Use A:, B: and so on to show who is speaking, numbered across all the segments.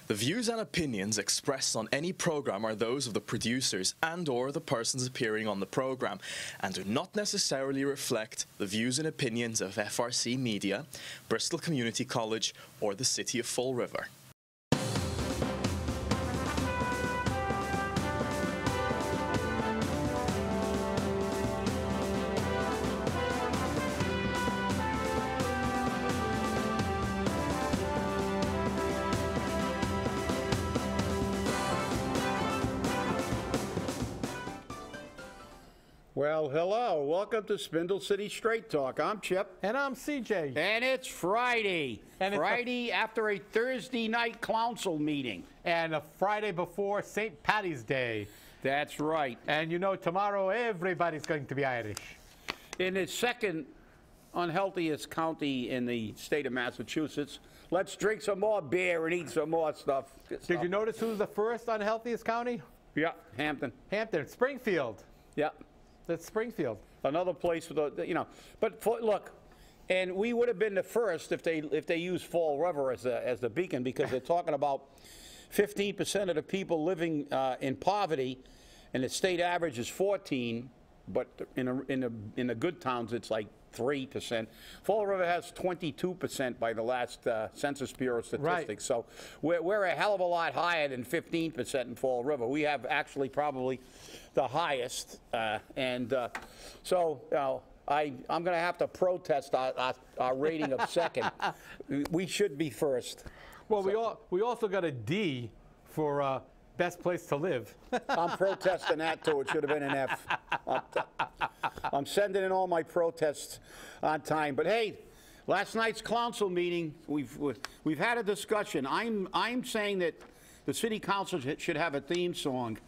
A: The views and opinions expressed on any program are those of the producers and/or the persons appearing on the program and do not necessarily reflect the views and opinions of FRC Media, Bristol Community College, or the City of Fall River.
B: Well, hello. Welcome to Spindle City Straight Talk. I'm Chip.
C: And I'm CJ.
B: And it's Friday. Friday after a Thursday night council meeting.
C: And a Friday before St. Paddy's Day.
B: That's right.
C: And you know, tomorrow everybody's going to be Irish.
B: In the second unhealthiest county in the state of Massachusetts, let's drink some more beer and eat some more stuff.
C: Did you notice who's the first unhealthiest county?
B: Yeah, Hampden.
C: Hampden, Springfield.
B: Yeah.
C: That's Springfield.
B: Another place with a, you know, but look, and we would have been the first if they used Fall River as the beacon, because they're talking about 15% of the people living in poverty, and the state average is 14, but in the good towns it's like 3%. Fall River has 22% by the last Census Bureau statistics.
C: Right.
B: So we're a hell of a lot higher than 15% in Fall River. We have actually probably the highest, so I'm going to have to protest our rating of second. We should be first.
C: Well, so, we also got a D for best place to live.
B: I'm protesting that too. It should have been an F. I'm sending in all my protests on time. But hey, last night's council meeting, we've had a discussion. I'm saying that the city council should have a theme song,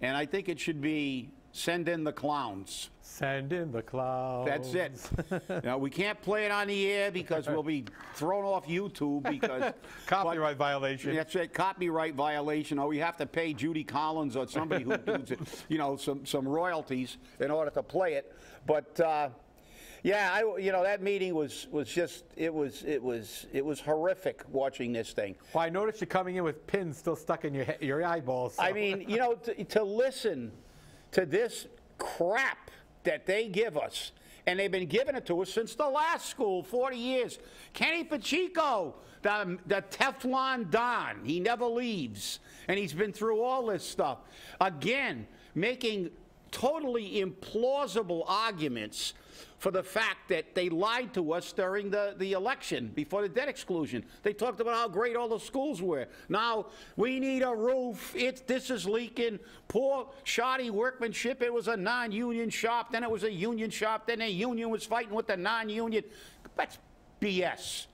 B: and I think it should be "Send in the Clowns."
C: Send in the clowns.
B: That's it. Now, we can't play it on the air because we'll be thrown off YouTube because
C: copyright violation.
B: That's it, copyright violation. Or we have to pay Judy Collins or somebody who does it, you know, some royalties in order to play it. But yeah, you know, that meeting was just it was horrific watching this thing.
C: Well, I noticed you coming in with pins still stuck in your eyeballs. So.
B: I mean, you know, to listen to this crap that they give us, and they've been giving it to us since the last school, 40 years. Kenny Pacheco, the Teflon Don, he never leaves, and he's been through all this stuff. Again, making totally implausible arguments for the fact that they lied to us during the election before the debt exclusion. They talked about how great all the schools were. Now, we need a roof. This is leaking. Poor, shoddy workmanship. It was a non-union shop. Then it was a union shop. Then the union was fighting with the non-union. That's BS.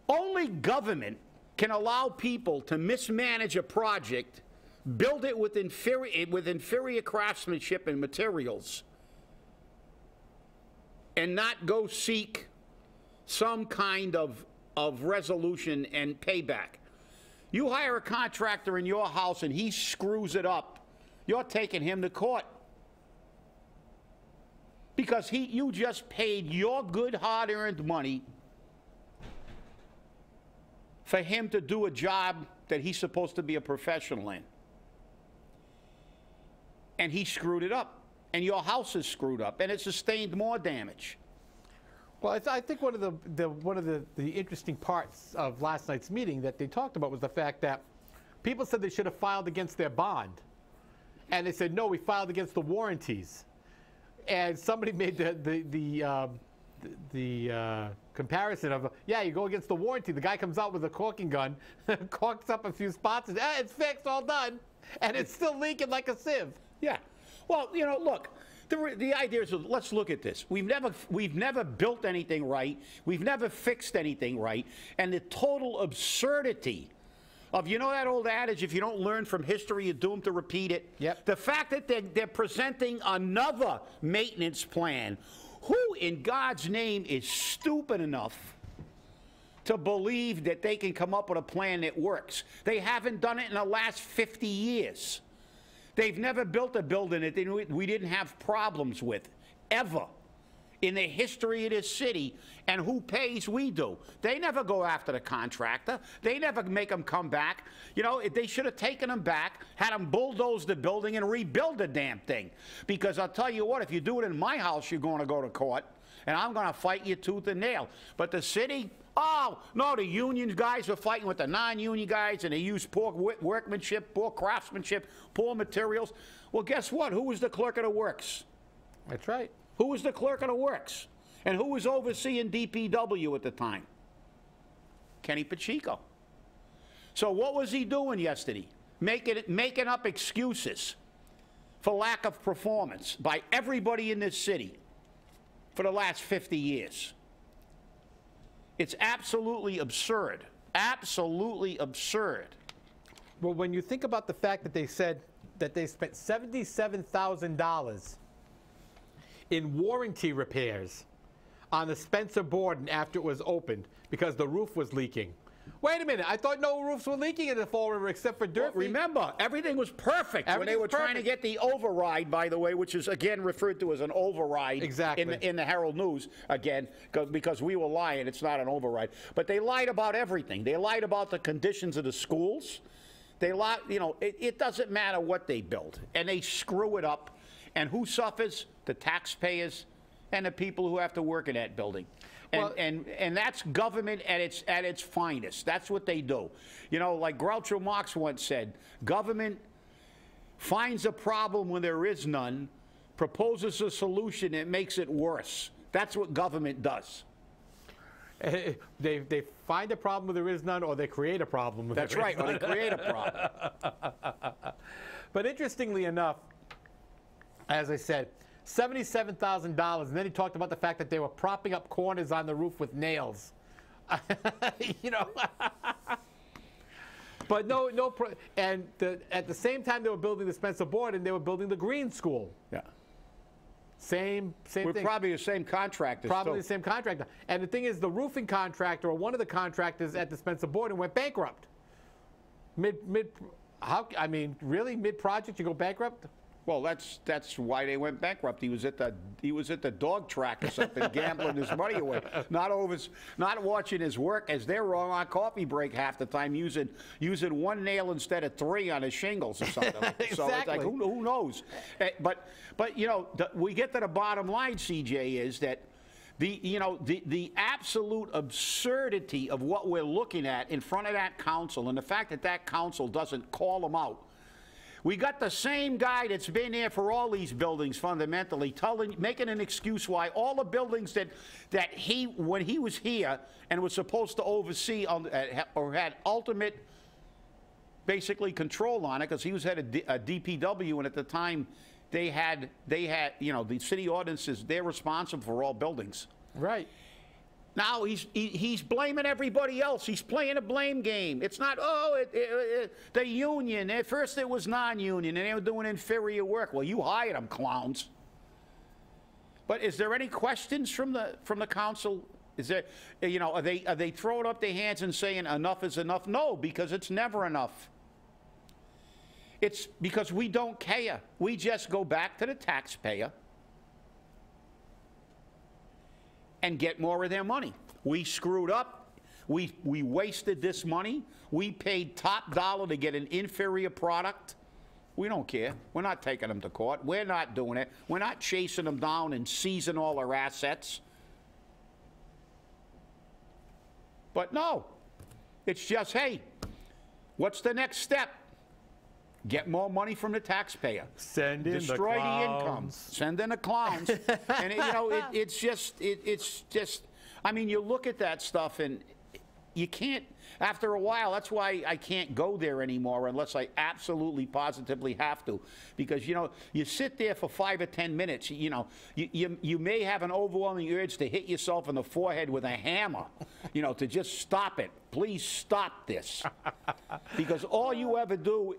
B: Only government can allow people to mismanage a project, build it with inferior craftsmanship and materials, and not go seek some kind of resolution and payback. You hire a contractor in your house and he screws it up, you're taking him to court. Because you just paid your good hard-earned money for him to do a job that he's supposed to be a professional in. And he screwed it up. And your house is screwed up, and it sustained more damage.
C: Well, I think one of the interesting parts of last night's meeting that they talked about was the fact that people said they should have filed against their bond, and they said no, we filed against the warranties. And somebody made the comparison of, yeah, you go against the warranty. The guy comes out with a caulking gun, caulks up a few spots, and it's fixed, all done, and it's still leaking like a sieve.
B: Yeah. Well, you know, look, the idea is, let's look at this. We've never built anything right. We've never fixed anything right. And the total absurdity of, you know that old adage, if you don't learn from history, you're doomed to repeat it?
C: Yep.
B: The fact that they're presenting another maintenance plan. Who in God's name is stupid enough to believe that they can come up with a plan that works? They haven't done it in the last 50 years. They've never built a building that we didn't have problems with, ever. in the history of this city, and who pays? We do. They never go after the contractor. They never make them come back. You know, they should have taken them back, had them bulldoze the building and rebuild the damn thing. Because I'll tell you what, if you do it in my house, you're going to go to court, and I'm going to fight you tooth and nail. But the city, oh, no, the union guys were fighting with the non-union guys, and they used poor workmanship, poor craftsmanship, poor materials. Well, guess what? Who was the clerk of the works?
C: That's right.
B: Who was the clerk of the works? And who was overseeing DPW at the time? Kenny Pacheco. So what was he doing yesterday? Making up excuses for lack of performance by everybody in this city for the last 50 years. It's absolutely absurd. Absolutely absurd.
C: Well, when you think about the fact that they said that they spent $77,000 in warranty repairs on the Spencer Borden after it was opened because the roof was leaking. Wait a minute, I thought no roofs were leaking in the Fall River except for Durfee.
B: Well, remember, everything was perfect when they were trying to get the override, by the way, which is again referred to as an override in the Herald News, again, because we were lying, it's not an override. But they lied about everything. They lied about the conditions of the schools. They lied, you know, it doesn't matter what they build, and they screw it up. And who suffers? The taxpayers and the people who have to work in that building. And, well, and that's government at its finest. That's what they do. You know, like Groucho Marx once said, government finds a problem when there is none, proposes a solution that makes it worse. That's what government does.
C: They find a problem where there is none, or they create a problem.
B: That's right, or they create a problem.
C: But interestingly enough, as I said, $77,000, and then he talked about the fact that they were propping up corners on the roof with nails. You know. But at the same time they were building the Spencer Borden, they were building the Green School.
B: Yeah.
C: Same
B: We're
C: thing.
B: Probably the same contractor.
C: Probably the same contractor. And the thing is, the roofing contractor, or one of the contractors at the Spencer Borden, went bankrupt. I mean, really, mid-project you go bankrupt?
B: Well, that's why they went bankrupt. He was at the dog track or something, gambling his money away, not watching his work, as they're wrong on coffee break half the time, using one nail instead of three on his shingles or something.
C: Exactly.
B: So it's like who knows? But you know, we get to the bottom line, CJ, is that the absolute absurdity of what we're looking at in front of that council, and the fact that that council doesn't call them out. We got the same guy that's been there for all these buildings fundamentally, making an excuse why all the buildings that when he was here and was supposed to oversee or had ultimate basically control on it, because he was head of DPW, and at the time they had you know, the city ordinances, they're responsible for all buildings.
C: Right.
B: Now he's blaming everybody else. He's playing a blame game. It's not, the union. At first it was non-union, and they were doing inferior work. Well, you hired them, clowns. But is there any questions from the council? Is there, you know, are they throwing up their hands and saying enough is enough? No, because it's never enough. It's because we don't care. We just go back to the taxpayer and get more of their money. We screwed up. We wasted this money. We paid top dollar to get an inferior product. We don't care. We're not taking them to court. We're not doing it. We're not chasing them down and seizing all their assets. But no, it's just, hey, what's the next step? Get more money from the taxpayer.
C: Send in the clowns.
B: Destroy the income. Send in the clowns. And you know, it's just. I mean, you look at that stuff, and you can't. After a while, that's why I can't go there anymore unless I absolutely, positively have to, because you know, you sit there for 5 or 10 minutes. You know, you may have an overwhelming urge to hit yourself in the forehead with a hammer. You know, to just stop it. Please stop this, because all you ever do,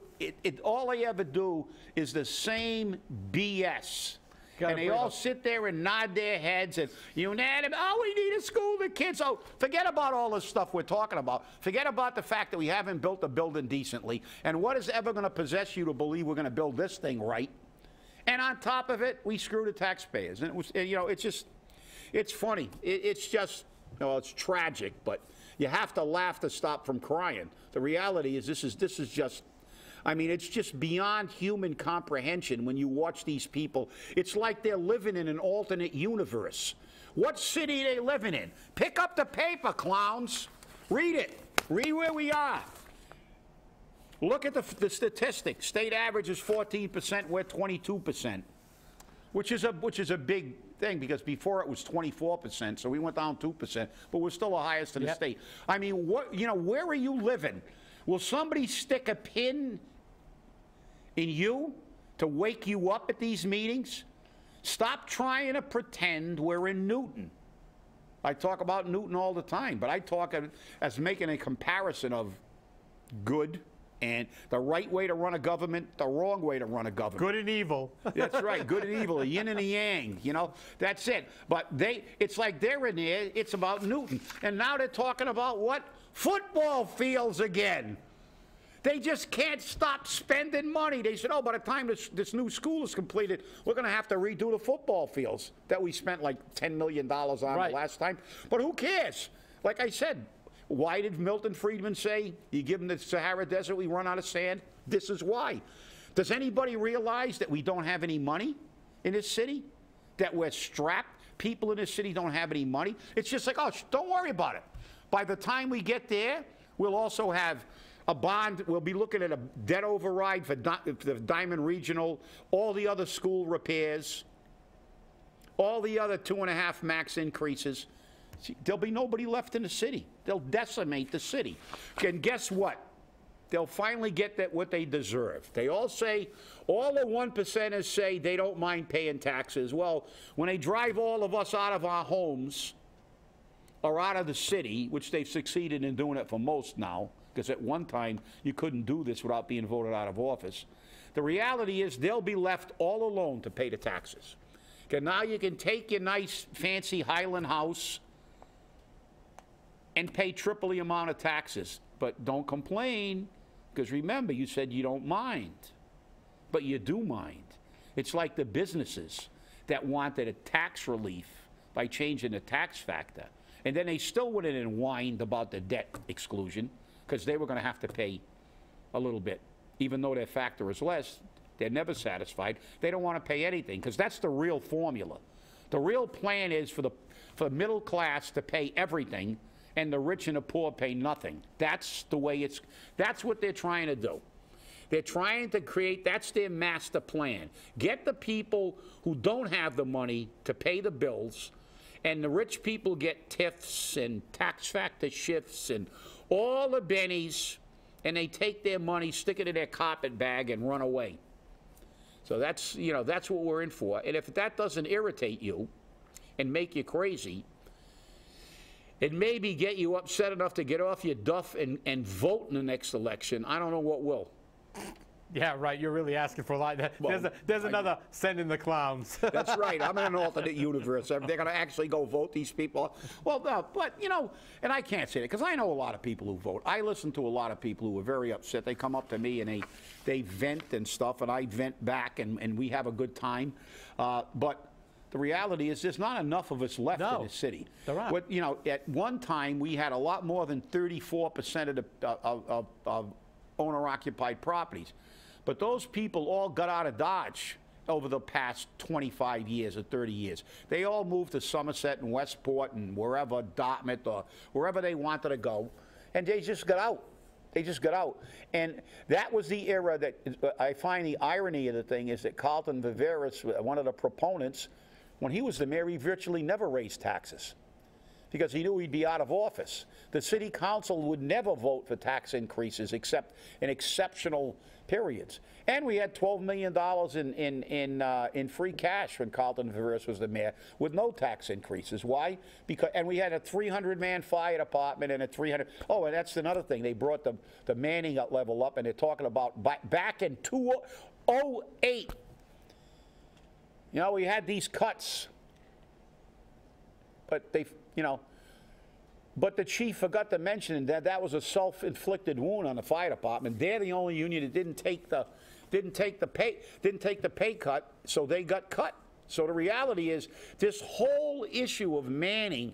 B: all they ever do is the same BS. And they all sit there and nod their heads and unanimous. Oh, we need to school the kids. Oh, forget about all this stuff we're talking about. Forget about the fact that we haven't built a building decently. And what is ever going to possess you to believe we're going to build this thing right? And on top of it, we screw the taxpayers. And it was, you know, it's just, it's funny. It's just, well, it's tragic, but you have to laugh to stop from crying. The reality is this is just, I mean, it's just beyond human comprehension when you watch these people. It's like they're living in an alternate universe. What city are they living in? Pick up the paper, clowns. Read it. Read where we are. Look at the statistics. State average is 14%, we're 22%, which is a big thing because before it was 24%, so we went down 2%, but we're still the highest in the state. I mean, where are you living? Will somebody stick a pin in you to wake you up at these meetings? Stop trying to pretend we're in Newton. I talk about Newton all the time, but I talk as making a comparison of good and the right way to run a government, the wrong way to run a government.
C: Good and evil.
B: That's right, good and evil, the yin and the yang, you know, that's it. But it's like they're in there, it's about Newton. And now they're talking about what? Football fields again. They just can't stop spending money. They said, oh, by the time this new school is completed, we're going to have to redo the football fields that we spent like $10 million on the last time. But who cares? Like I said, why did Milton Friedman say, you give them the Sahara Desert, we run out of sand? This is why. Does anybody realize that we don't have any money in this city? That we're strapped? People in this city don't have any money? It's just like, oh, don't worry about it. By the time we get there, we'll also have a bond. We'll be looking at a debt override for the Diamond Regional, all the other school repairs, all the other 2.5 max increases. See, there'll be nobody left in the city. They'll decimate the city. And guess what? They'll finally get what they deserve. They all say, all the 1%ers say they don't mind paying taxes. Well, when they drive all of us out of our homes or out of the city, which they've succeeded in doing it for most now, because at one time you couldn't do this without being voted out of office. The reality is they'll be left all alone to pay the taxes. Okay, now you can take your nice, fancy Highland house and pay triple the amount of taxes. But don't complain, because remember, you said you don't mind. But you do mind. It's like the businesses that wanted a tax relief by changing the tax factor. And then they still went in and whined about the debt exclusion, because they were going to have to pay a little bit. Even though their factor is less, they're never satisfied. They don't want to pay anything, because that's the real formula. The real plan is for the middle class to pay everything, and the rich and the poor pay nothing. That's the way that's what they're trying to do. They're trying to create, that's their master plan. Get the people who don't have the money to pay the bills, and the rich people get TIFs and tax factor shifts and all the bennies, and they take their money, stick it in their carpet bag, and run away. So that's, you know, that's what we're in for. And if that doesn't irritate you and make you crazy, it maybe get you upset enough to get off your duff and vote in the next election. I don't know what will.
C: Yeah, right. You're really asking for a lot. There's another send in the clowns.
B: That's right. I'm in an alternate universe. They're going to actually go vote these people. Well, no, but, you know, and I can't say that because I know a lot of people who vote. I listen to a lot of people who are very upset. They come up to me and they vent and stuff, and I vent back, and we have a good time. But the reality is there's not enough of us left in the city.
C: There are.
B: You know, at one time, we had a lot more than 34% of owner-occupied properties. But those people all got out of Dodge over the past 25 years or 30 years. They all moved to Somerset and Westport and wherever, Dartmouth or wherever they wanted to go, and they just got out. They just got out. And that was the era that I find the irony of the thing is that Carlton Viveris, one of the proponents, when he was the mayor, he virtually never raised taxes because he knew he'd be out of office. The city council would never vote for tax increases except in exceptional periods. And we had $12 million in free cash when Carlton Viveris was the mayor with no tax increases. Why? And we had a 300-man fire department and a 300. Oh, and that's another thing. They brought the manning level up, and they're talking about back in 2008. You know, we had these cuts, but but the chief forgot to mention that was a self-inflicted wound on the fire department. They're the only union that didn't take the pay cut, so they got cut. So the reality is this whole issue of manning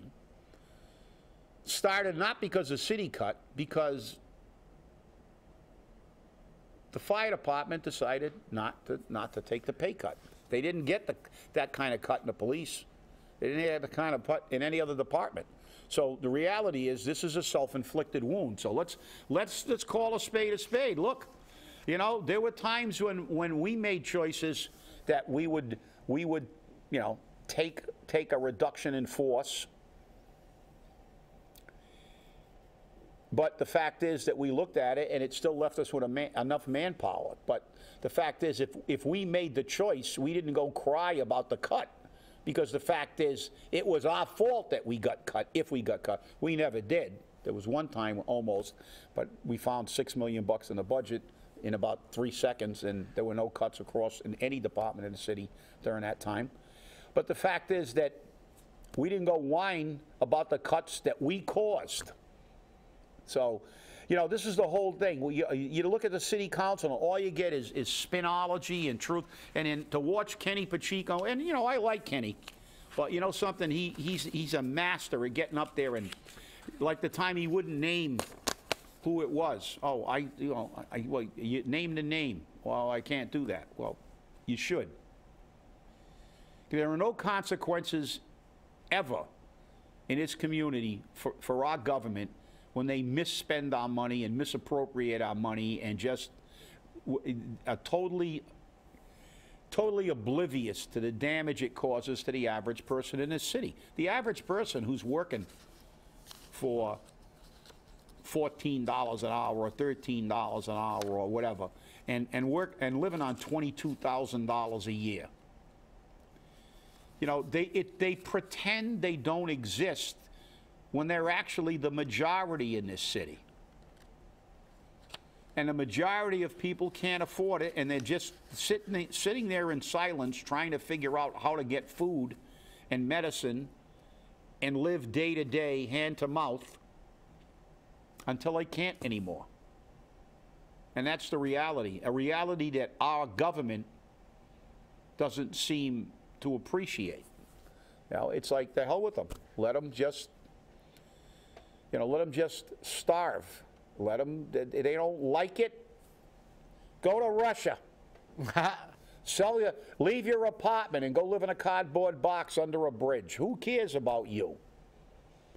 B: started not because the city cut, because the fire department decided not to take the pay cut. They didn't get that kind of cut in the police. They didn't have the kind of cut in any other department. So the reality is this is a self-inflicted wound. So let's call a spade. Look, you know, there were times when we made choices that we would you know, take a reduction in force. But the fact is that we looked at it, and it still left us with enough manpower. But the fact is, if we made the choice, we didn't go cry about the cut, because the fact is, it was our fault that we got cut, if we got cut. We never did. There was one time almost, but we found $6 million in the budget in about 3 seconds, and there were no cuts across in any department in the city during that time. But the fact is that we didn't go whine about the cuts that we caused. So, you know, this is the whole thing. You look at the city council, and all you get is spinology and truth. And then to watch Kenny Pacheco, and, you know, I like Kenny, but you know something, he's a master at getting up there, and like the time he wouldn't name who it was. Oh, well, you name the name. Well, I can't do that. Well, you should. There are no consequences ever in this community for our government when they misspend our money and misappropriate our money and just are totally oblivious to the damage it causes to the average person in this city. The average person who's working for $14 an hour or $13 an hour or whatever, and living on $22,000 a year. You know, they pretend they don't exist when they're actually the majority in this city. And the majority of people can't afford it, and they're just sitting there in silence trying to figure out how to get food and medicine and live day to day, hand to mouth, until they can't anymore. And that's the reality, a reality that our government doesn't seem to appreciate. You know, it's like, the hell with them. Let them just, you know, let them just starve. Let them, they don't like it, go to Russia. Leave your apartment and go live in a cardboard box under a bridge. Who cares about you?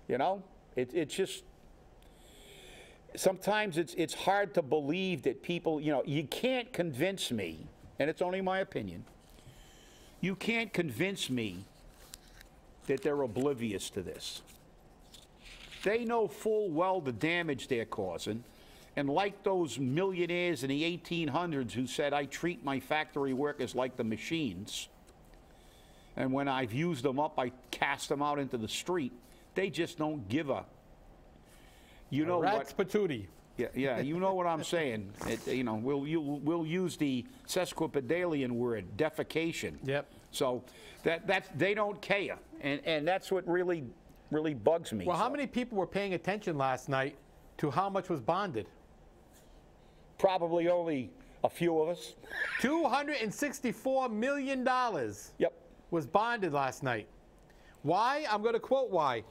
B: You know, it's just, sometimes it's hard to believe that people, you know, you can't convince me, and it's only my opinion, you can't convince me that they're oblivious to this. They know full well the damage they're causing, and like those millionaires in the 1800s who said, I treat my factory workers like the machines, and when I've used them up, I cast them out into the street, they just don't give a, you know what?
C: Rat's patootie.
B: Yeah, you know what I'm saying. You know, we'll use the sesquipedalian word, defecation.
C: Yep.
B: So that's they don't care, and that's what really bugs me.
C: Well, how many people were paying attention last night to how much was bonded?
B: Probably only a few of us.
C: $264 million.
B: Yep.
C: Was bonded last night. Why? I'm going to quote why.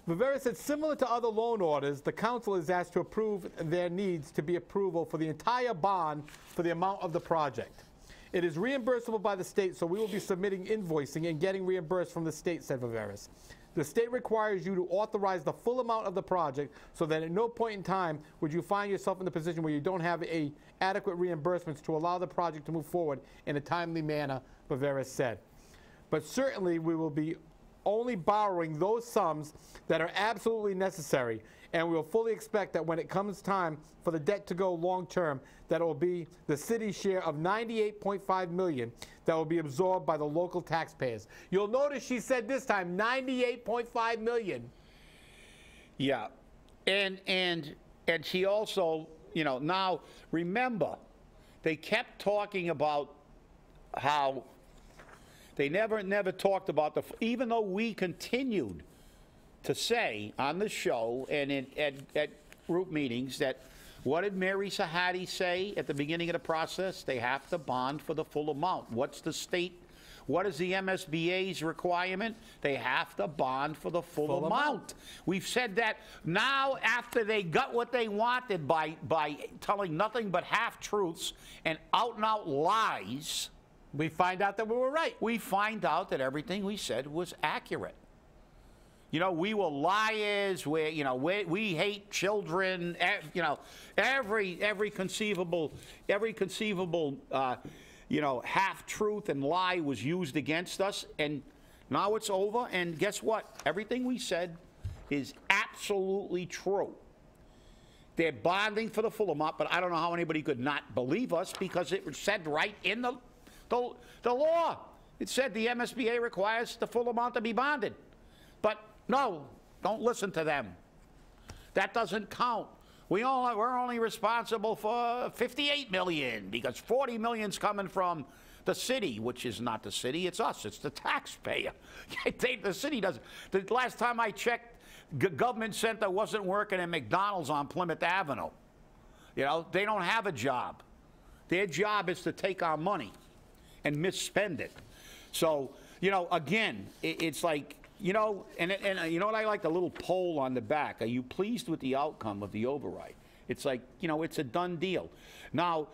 C: Viveris said, similar to other loan orders, the council is asked to approve their needs to be approval for the entire bond for the amount of the project. It is reimbursable by the state, so we will be submitting invoicing and getting reimbursed from the state, said Viveris. The state requires you to authorize the full amount of the project so that at no point in time would you find yourself in the position where you don't have adequate reimbursements to allow the project to move forward in a timely manner, Viveris said. But certainly we will be only borrowing those sums that are absolutely necessary, and we will fully expect that when it comes time for the debt to go long-term, that it will be the city's share of $98.5 million that will be absorbed by the local taxpayers. You'll notice she said this time $98.5 million.
B: Yeah, and she also, you know, now remember, they kept talking about how they never talked about even though we continued to say on the show and at group meetings that, what did Mary Sahadi say at the beginning of the process? They have to bond for the full amount. What's the state What is the MSBA's requirement? They have to bond for the full amount. We've said that now after they got what they wanted by telling nothing but half-truths and out-and-out lies.
C: We find out that we were right.
B: We find out that everything we said was accurate. You know, we were liars. We hate children. You know, every conceivable half-truth and lie was used against us, and now it's over. And guess what? Everything we said is absolutely true. They're bonding for the full amount, but I don't know how anybody could not believe us because it was said right in the law. It said the MSBA requires the full amount to be bonded. But no, don't listen to them. That doesn't count. We're only responsible for $58 million because $40 million's coming from the city, which is not the city, it's us, it's the taxpayer. The city doesn't. The last time I checked, government center wasn't working at McDonald's on Plymouth Avenue. You know, they don't have a job. Their job is to take our money and misspend it. So, you know, again, it's like, you know, and you know what I like? The little poll on the back. Are you pleased with the outcome of the override? It's like, you know, it's a done deal. Now,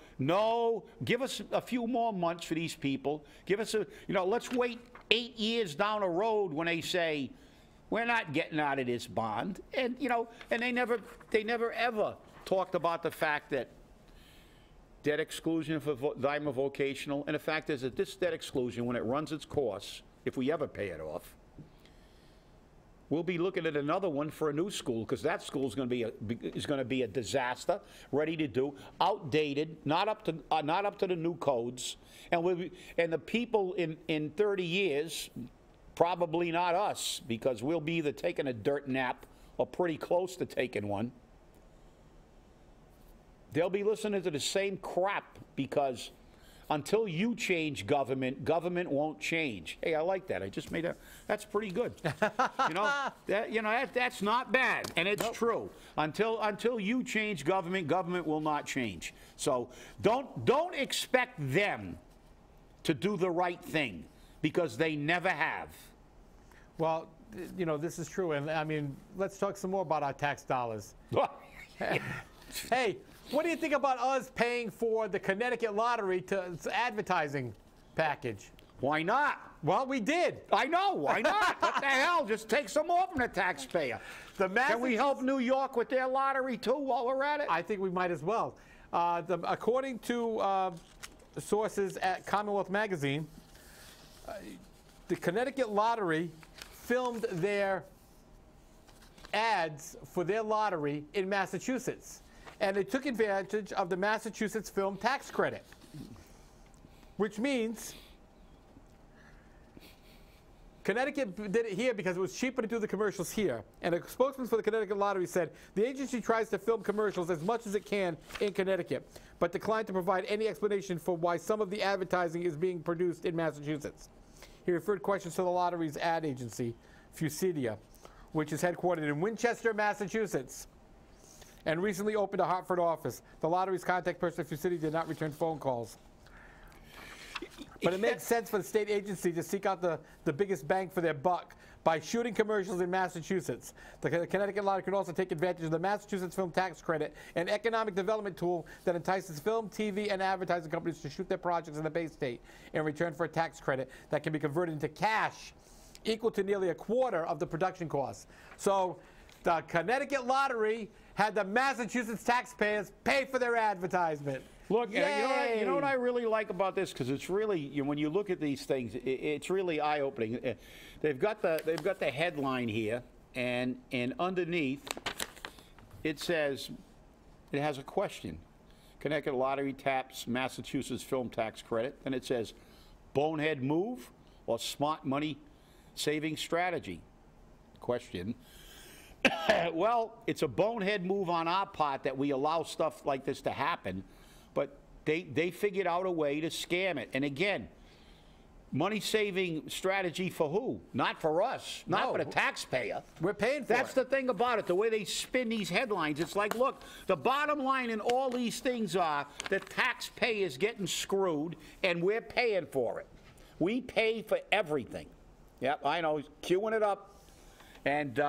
B: give us a few more months for these people. Give us let's wait 8 years down the road when they say, we're not getting out of this bond. And, you know, and they never ever talked about the fact that debt exclusion for Diamond Vocational, and the fact is that this debt exclusion, when it runs its course, if we ever pay it off, we'll be looking at another one for a new school because that school is going to be a disaster, ready to do, outdated, not up to the new codes, and the people in 30 years, probably not us, because we'll be either taking a dirt nap or pretty close to taking one. They'll be listening to the same crap because until you change government, government won't change. Hey, I like that. I just made that's pretty good. That's not bad, and it's true. Until you change government, government will not change. So don't expect them to do the right thing because they never have.
C: Well, you know, this is true, and I mean, let's talk some more about our tax dollars. Hey, what do you think about us paying for the Connecticut lottery advertising package?
B: Why not?
C: Well, we did.
B: I know. Why not? What the hell? Just take some more from the taxpayer. Can we help New York with their lottery, too, while we're at it?
C: I think we might as well. According to sources at Commonwealth magazine, the Connecticut lottery filmed their ads for their lottery in Massachusetts. And they took advantage of the Massachusetts film tax credit, which means Connecticut did it here because it was cheaper to do the commercials here. And a spokesman for the Connecticut Lottery said, the agency tries to film commercials as much as it can in Connecticut, but declined to provide any explanation for why some of the advertising is being produced in Massachusetts. He referred questions to the lottery's ad agency, Fusidia, which is headquartered in Winchester, Massachusetts, and recently opened a Hartford office. The lottery's contact person, Fusidia, did not return phone calls. But it makes sense for the state agency to seek out the biggest bang for their buck by shooting commercials in Massachusetts. The Connecticut Lottery can also take advantage of the Massachusetts Film Tax Credit, an economic development tool that entices film, TV, and advertising companies to shoot their projects in the Bay State in return for a tax credit that can be converted into cash equal to nearly a quarter of the production costs. So the Connecticut Lottery had the Massachusetts taxpayers pay for their advertisement.
B: Look, you know what I really like about this, because it's really, when you look at these things, it's really eye-opening. They've got the headline here, and underneath it says, it has a question. Connecticut Lottery taps Massachusetts film tax credit, and it says, bonehead move or smart money saving strategy? Question. Well, it's a bonehead move on our part that we allow stuff like this to happen, but they figured out a way to scam it. And again, money-saving strategy for who? Not for us. Not for the taxpayer.
C: We're paying for it.
B: That's the thing about it, the way they spin these headlines. It's like, look, the bottom line in all these things are the taxpayers getting screwed, and we're paying for it. We pay for everything. Yep, I know, queuing it up. And,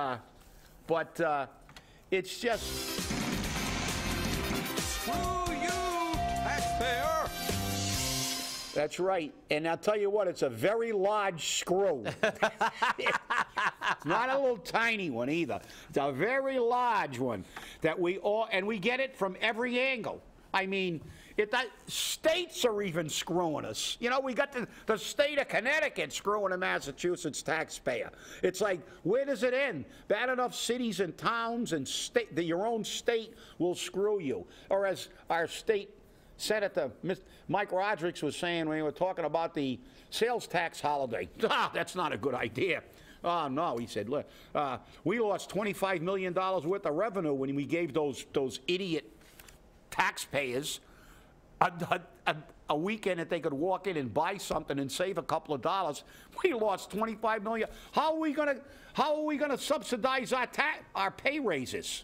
B: but it's just...
D: Screw you, taxpayer!
B: That's right. And I'll tell you what, it's a very large screw. It's not a little tiny one either. It's a very large one that we all, and we get it from every angle. I mean, states are even screwing us. You know, we got the state of Connecticut screwing a Massachusetts taxpayer. It's like, where does it end? Bad enough cities and towns and your own state will screw you. Or as our state Senator Mike Rodrigues was saying when we were talking about the sales tax holiday. That's not a good idea. Oh, no, he said, look, we lost $25 million worth of revenue when we gave those idiot taxpayers a weekend that they could walk in and buy something and save a couple of dollars. We lost $25 million. How are we gonna subsidize our pay raises?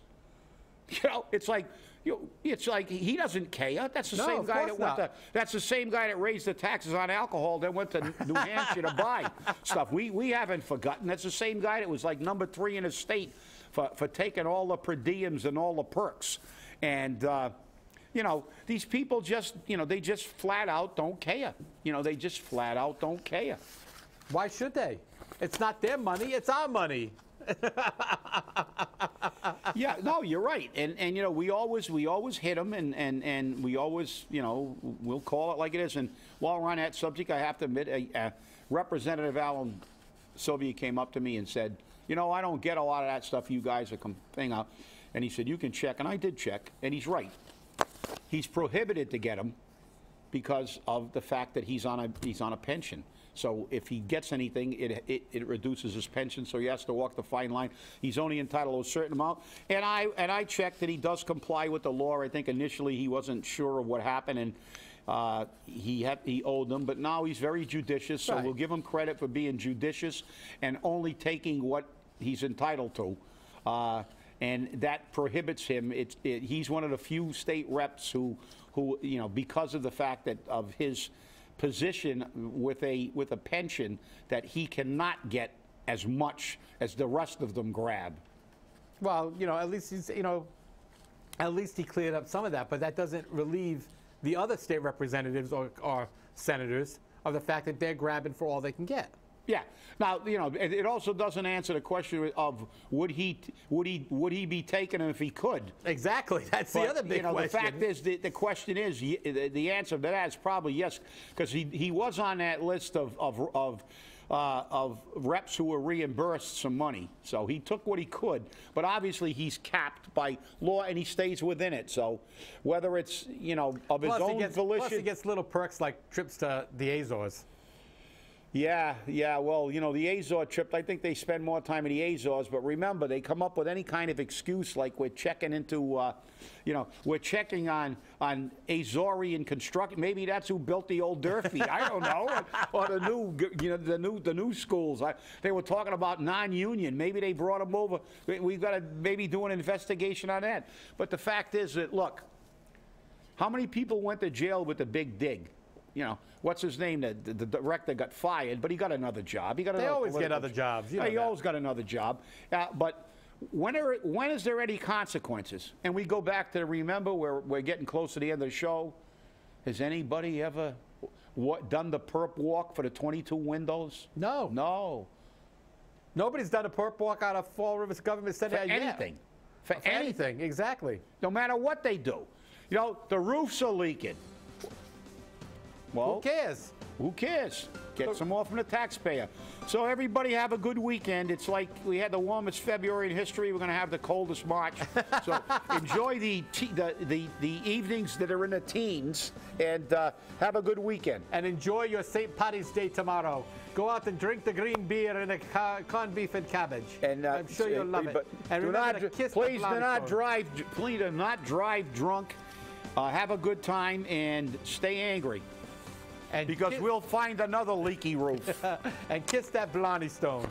B: You know, it's like he doesn't care. That's the same guy that's the same guy that raised the taxes on alcohol, then went to New Hampshire to buy stuff. We haven't forgotten. That's the same guy that was like number 3 in his state for taking all the per diems and all the perks. And you know, these people just, you know, they just flat out don't care. You know, they just flat out don't care.
C: Why should they? It's not their money, it's our money.
B: Yeah, no, you're right. And you know, we always hit them, and we always, you know, we'll call it like it is. And while we're on that subject, I have to admit, Representative Alan Sylvia came up to me and said, you know, I don't get a lot of that stuff you guys are complaining out. And he said, you can check. And I did check, and he's right. He's prohibited to get them because of the fact that he's on a pension. So if he gets anything, it reduces his pension, so he has to walk the fine line. He's only entitled to a certain amount. And I checked that he does comply with the law. I think initially he wasn't sure of what happened, and he owed them, but now he's very judicious, so we'll give him credit for being judicious and only taking what he's entitled to. And that prohibits him. He's one of the few state reps who, you know, because of the fact that of his position with a pension, that he cannot get as much as the rest of them grab.
C: Well, you know, at least he's, you know, at least he cleared up some of that, but that doesn't relieve the other state representatives or senators of the fact that they're grabbing for all they can get.
B: Yeah. Now, you know, it also doesn't answer the question of would he be taking them if he could.
C: Exactly. That's the other big question.
B: The fact is, the question is, the answer to that is probably yes, because he was on that list of reps who were reimbursed some money. So he took what he could, but obviously he's capped by law and he stays within it. So whether it's, you know, of his own volition.
C: Plus he gets little perks like trips to the Azores.
B: Yeah, well, you know, the Azore trip, I think they spend more time in the Azores, but remember, they come up with any kind of excuse like we're checking into, you know, we're checking on Azorean construction. Maybe that's who built the old Durfee. I don't know. Or the new, you know, the new schools. They were talking about non-union. Maybe they brought them over. We've got to maybe do an investigation on that. But the fact is that, look, how many people went to jail with the big dig? You know, what's his name? The director got fired, but he got another job.
C: They always get other jobs. You know
B: he always got another job. But when is there any consequences? And we go back to, remember, we're getting close to the end of the show. Has anybody ever done the perp walk for the 22 windows?
C: No.
B: No.
C: Nobody's done a perp walk out of Fall River Government Center
B: for anything.
C: For anything, exactly.
B: No matter what they do. You know, the roofs are leaking. Well,
C: who cares?
B: Who cares? Get some more from the taxpayer. So everybody have a good weekend. It's like we had the warmest February in history. We're going to have the coldest March. So enjoy the evenings that are in the teens, and have a good weekend.
C: And enjoy your St. Patty's Day tomorrow. Go out and drink the green beer and the corned beef and cabbage. And I'm sure you'll love it. And remember to kiss
B: please do not drive. Please do not drive drunk. Have a good time and stay angry. Because we'll find another leaky roof.
C: And kiss that Blondie Stone.